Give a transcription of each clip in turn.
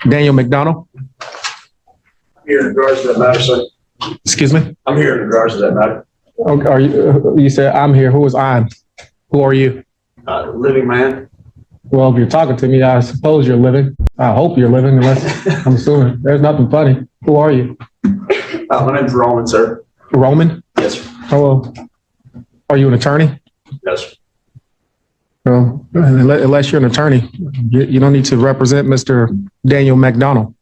Daniel McDonald? Here in regards to that matter, sir. Excuse me? I'm here in regards to that matter. Okay, are you, you said I'm here. Who is I? Who are you? Living man. Well, if you're talking to me, I suppose you're living. I hope you're living, unless I'm assuming. There's nothing funny. Who are you? My name's Roman, sir. Roman? Yes, sir. Hello. Are you an attorney? Yes, sir. Well, unless you're an attorney, you don't need to represent Mr. Daniel McDonald.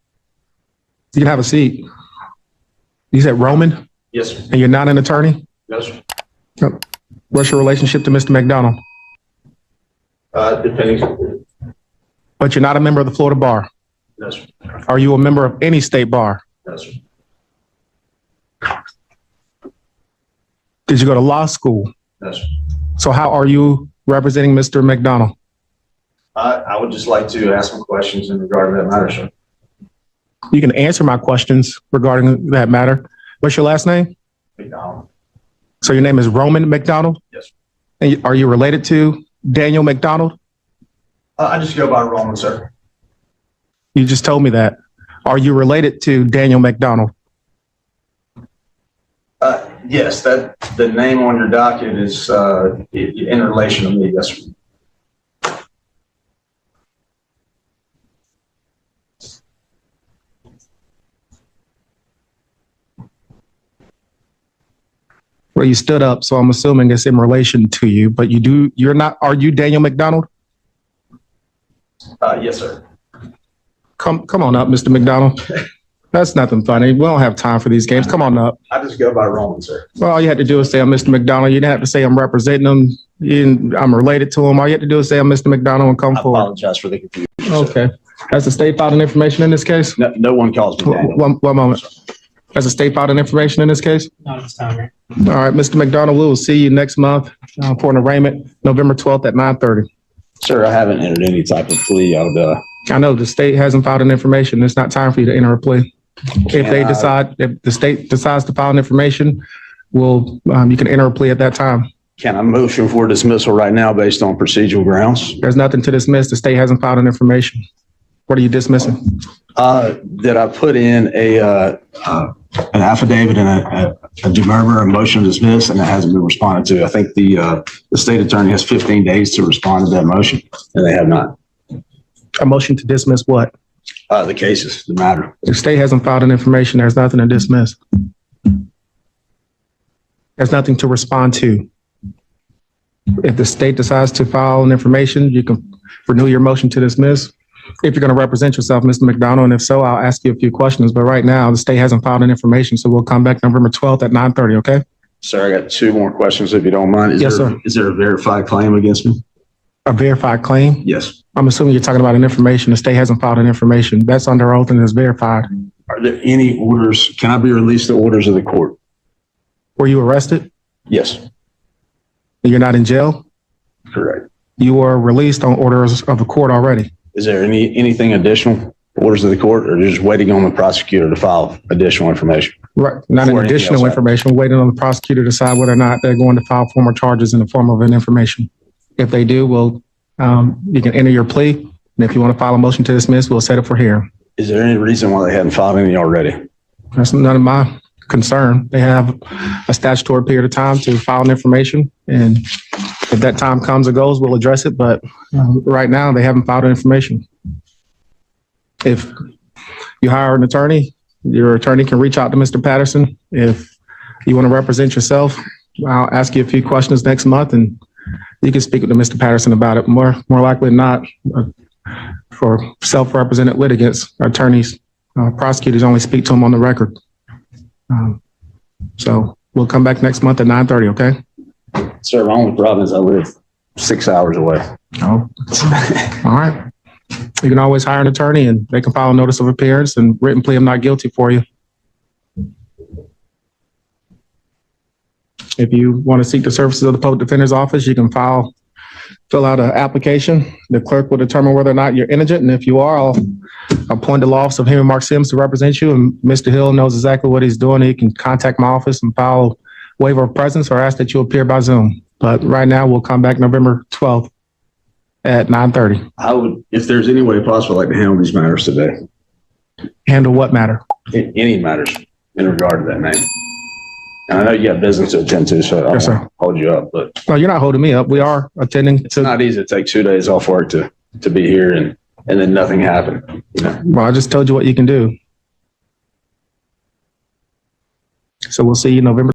You can have a seat. You said Roman, Yes, sir. and you're not an attorney? Yes, sir. What's your relationship to Mr. McDonald? Depending. But you're not a member of the Florida Bar. Yes, sir. Are you a member of any state bar? Yes, sir. Did you go to law school? Yes, sir. So how are you representing Mr. McDonald? I would just like to ask some questions in regard to that matter, sir. You can answer my questions regarding that matter. What's your last name? McDonald. So your name is Roman McDonald? Yes, sir. And are you related to Daniel McDonald? I just go by Roman, sir. You just told me that. Are you related to Daniel McDonald? Yes, that the name on your docket is in relation to me. Yes, sir. Well, you stood up, so I'm assuming it's in relation to you, but you're not, are you Daniel McDonald? Yes, sir. Come on up, Mr. McDonald. That's nothing funny. We don't have time for these games. Come on up. I just go by Roman, sir. Well, all you had to do is say I'm Mr. McDonald. You didn't have to say I'm representing him. I'm related to him. All you had to do is say I'm Mr. McDonald and come I forward. apologize for the confusion. Okay. Has the state filed information in this case? No one calls me Daniel. One moment. Has the state filed information in this case? Not this time, right? All right, Mr. McDonald, we will see you next month for an arraignment, November 12th at 9:30. Sir, I haven't entered any type of plea. I know the state hasn't filed an information. It's not time for you to enter a plea. If the state decides to file an information, you can enter a plea at that time. Can I motion for dismissal right now based on procedural grounds? There's nothing to dismiss. The state hasn't filed an information. What are you dismissing? That I put in an affidavit and a demurrer, a motion to dismiss, and it hasn't been responded to. I think the state attorney has 15 days to respond to that motion, and they have not. A motion to dismiss what? The cases, the matter. The state hasn't filed an information. There's nothing to dismiss. There's nothing to respond to. If the state decides to file an information, you can renew your motion to dismiss. If you're going to represent yourself, Mr. McDonald, and if so, I'll ask you a few questions. But right now, the state hasn't filed an information, so we'll come back November 12th at 9:30, okay? Sir, I got two more questions if you don't mind. Yes, sir. Is there a verified claim against me? A verified claim? Yes. I'm assuming you're talking about an information. The state hasn't filed an information. That's under oath and is verified. Are there any orders? Can I be released to orders of the court? Were you arrested? Yes, You're not in jail? correct. You were released on orders of the court already. Is there anything additional orders of the court, or just waiting on the prosecutor to file additional information? Right. Not an Before anything additional else happens. information, waiting on the prosecutor to decide whether or not they're going to file formal charges in the form of an information. If they do, you can enter your plea. And if you want to file a motion to dismiss, we'll set it for hearing. Is there any reason why they hadn't filed any already? That's none of my concern. They have a statutory period of time to file an information. And if that time comes or goes, we'll address it. But right now, they haven't filed an information. If you hire an attorney, your attorney can reach out to Mr. Patterson. If you want to represent yourself, I'll ask you a few questions next month and you can speak with Mr. Patterson about it. More likely than not, for self-represented litigants, attorneys, prosecutors only speak to them on the record. So we'll come back next month at 9:30, okay? Sir, my only problem is I live 6 hours away. Oh, all right. You can always hire an attorney and they can file a notice of appearance and written plea of not guilty for you. If you want to seek the services of the public defender's office, you can fill out an application. The clerk will determine whether or not you're indigent. And if you are, I'll appoint the law office of Henry Mark Sims to represent you. And Mr. Hill knows exactly what he's doing. He can contact my office and file a waiver of presence or ask that you appear by Zoom. But right now we'll come back November 12th at 9:30. I would, if there's any way possible, I'd like to handle these matters today. Handle what matter? Any matters in regard to that name. And I know you got business to attend to, so I Yes, don't sir. hold you up, but No, you're not holding me up. We are attending it's to, not easy to take 2 days off work to be here and then nothing happened, you know? well, I just told you what you can do. So we'll see you November